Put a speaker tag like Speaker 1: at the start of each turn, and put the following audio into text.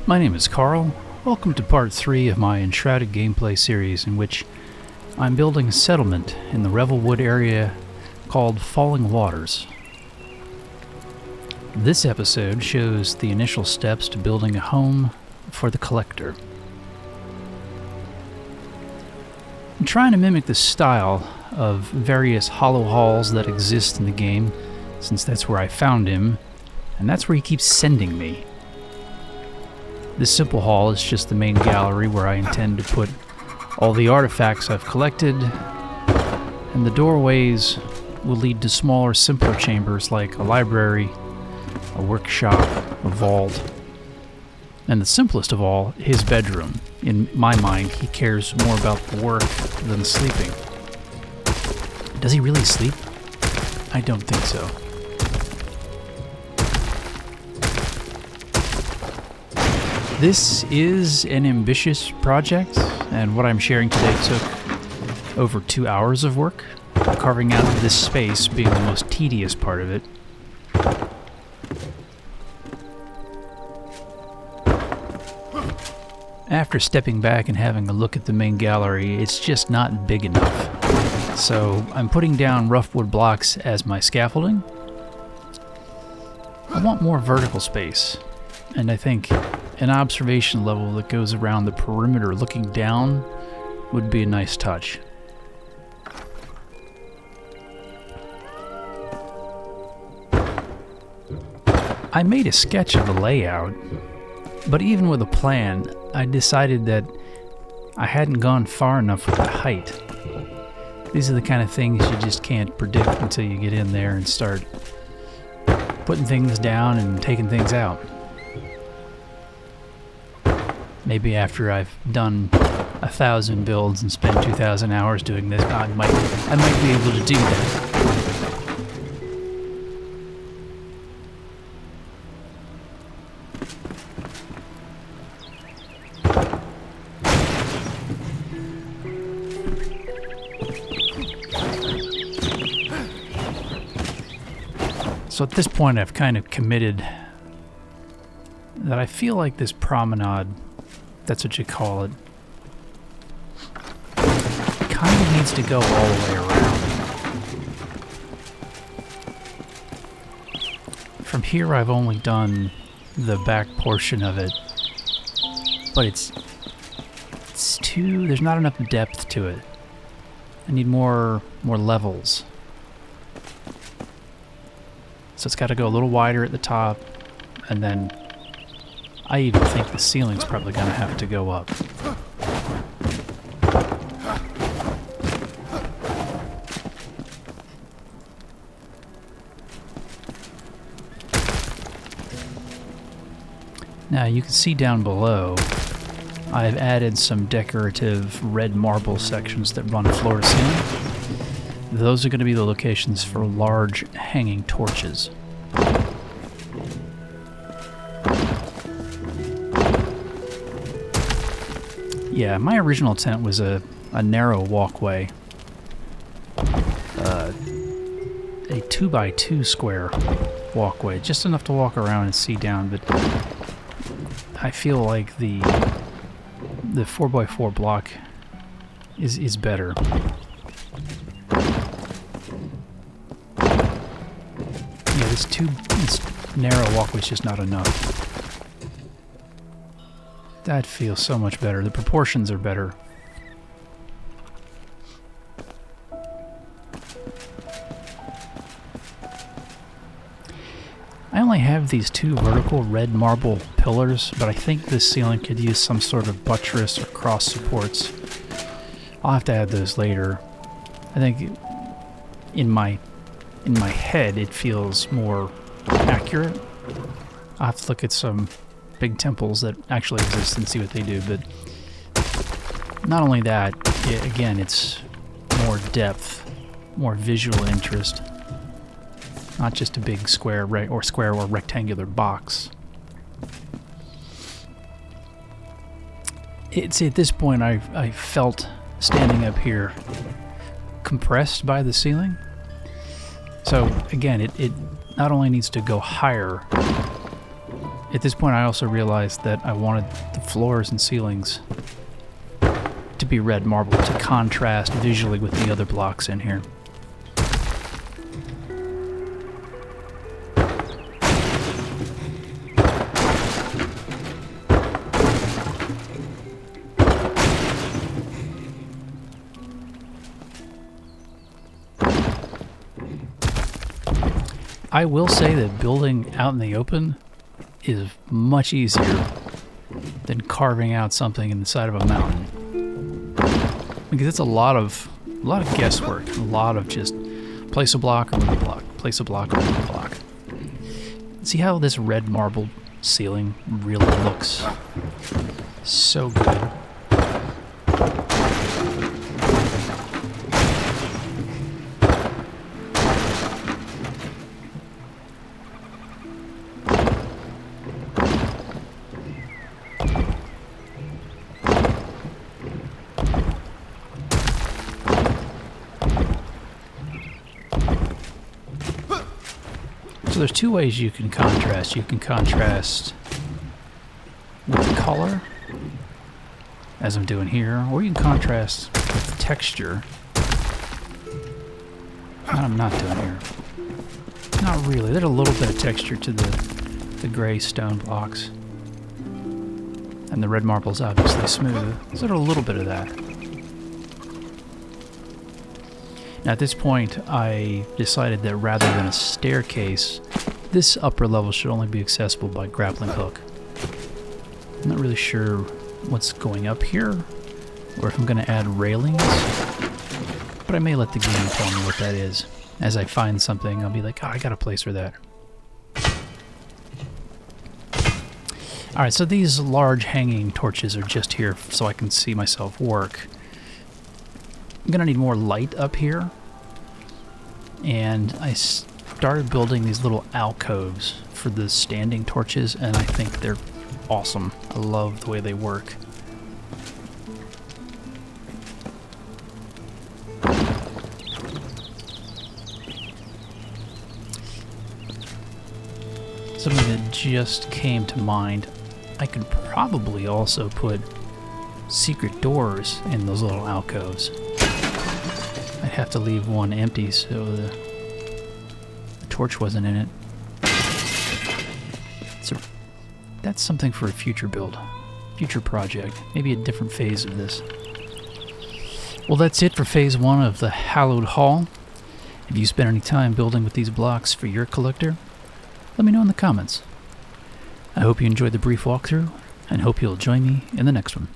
Speaker 1: My name is Carl. Welcome to part 3 of my Enshrouded gameplay series, in which I'm building a settlement in the Revelwood area called Falling Waters. This episode shows the initial steps to building a home for the collector. I'm trying to mimic the style of various hollow halls that exist in the game, since that's where I found him, and that's where he keeps sending me. This simple hall is just the main gallery where I intend to put all the artifacts I've collected, and the doorways will lead to smaller, simpler chambers like a library, a workshop, a vault, and the simplest of all, his bedroom. In my mind, he cares more about the work than the sleeping. Does he really sleep? I don't think so. This is an ambitious project, and what I'm sharing today took over 2 hours of work, carving out this space being the most tedious part of it. After stepping back and having a look at the main gallery, it's just not big enough. So I'm putting down rough wood blocks as my scaffolding. I want more vertical space, and I think an observation level that goes around the perimeter looking down would be a nice touch. I made a sketch of the layout, but even with a plan, I decided that I hadn't gone far enough with the height. These are the kind of things you just can't predict until you get in there and start putting things down and taking things out. Maybe after I've done 1,000 builds and spent 2,000 hours doing this, I might be able to do that. So at this point, I've kind of committed that I feel like this promenade, that's what you call it, kind of needs to go all the way around. From here, I've only done the back portion of it, but it's there's not enough depth to it. I need more levels. So it's got to go a little wider at the top, and then I even think the ceiling's probably going to have to go up. Now you can see down below, I've added some decorative red marble sections that run floor to ceiling. Those are going to be the locations for large hanging torches. Yeah, my original tent was a narrow walkway. A 2x2 square walkway, just enough to walk around and see down, but I feel like the 4x4 block is better. Yeah, this narrow walkway is just not enough. That feels so much better. The proportions are better. I only have these 2 vertical red marble pillars, but I think this ceiling could use some sort of buttress or cross supports. I'll have to add those later. I think in my head it feels more accurate. I'll have to look at some big temples that actually exist and see what they do, but not only that, again, it's more depth, more visual interest, not just a big square or rectangular box. It's at this point I felt standing up here compressed by the ceiling. So again, it not only needs to go higher, At this point, I also realized that I wanted the floors and ceilings to be red marble to contrast visually with the other blocks in here. I will say that building out in the open is much easier than carving out something in the side of a mountain, because it's a lot of guesswork, a lot of just place a block, remove a block, place a block, remove a block. See how this red marble ceiling really looks so good. So there's two ways you can contrast. You can contrast with the color, as I'm doing here, or you can contrast with the texture. That I'm not doing here. Not really. There's a little bit of texture to the gray stone blocks. And the red marble's obviously smooth. So there's a little bit of that. Now at this point, I decided that rather than a staircase, this upper level should only be accessible by grappling hook. I'm not really sure what's going up here, or if I'm going to add railings, but I may let the game tell me what that is. As I find something, I'll be like, oh, I got a place for that. Alright, so these large hanging torches are just here so I can see myself work. I'm going to need more light up here, and I started building these little alcoves for the standing torches, and I think they're awesome. I love the way they work. Something that just came to mind, I could probably also put secret doors in those little alcoves. I'd have to leave one empty so the torch wasn't in it. So that's something for a future build, future project, maybe a different phase of this. Well, that's it for phase 1 of the Hallowed Hall. Have you spent any time building with these blocks for your collector? Let me know in the comments. I hope you enjoyed the brief walkthrough, and hope you'll join me in the next one.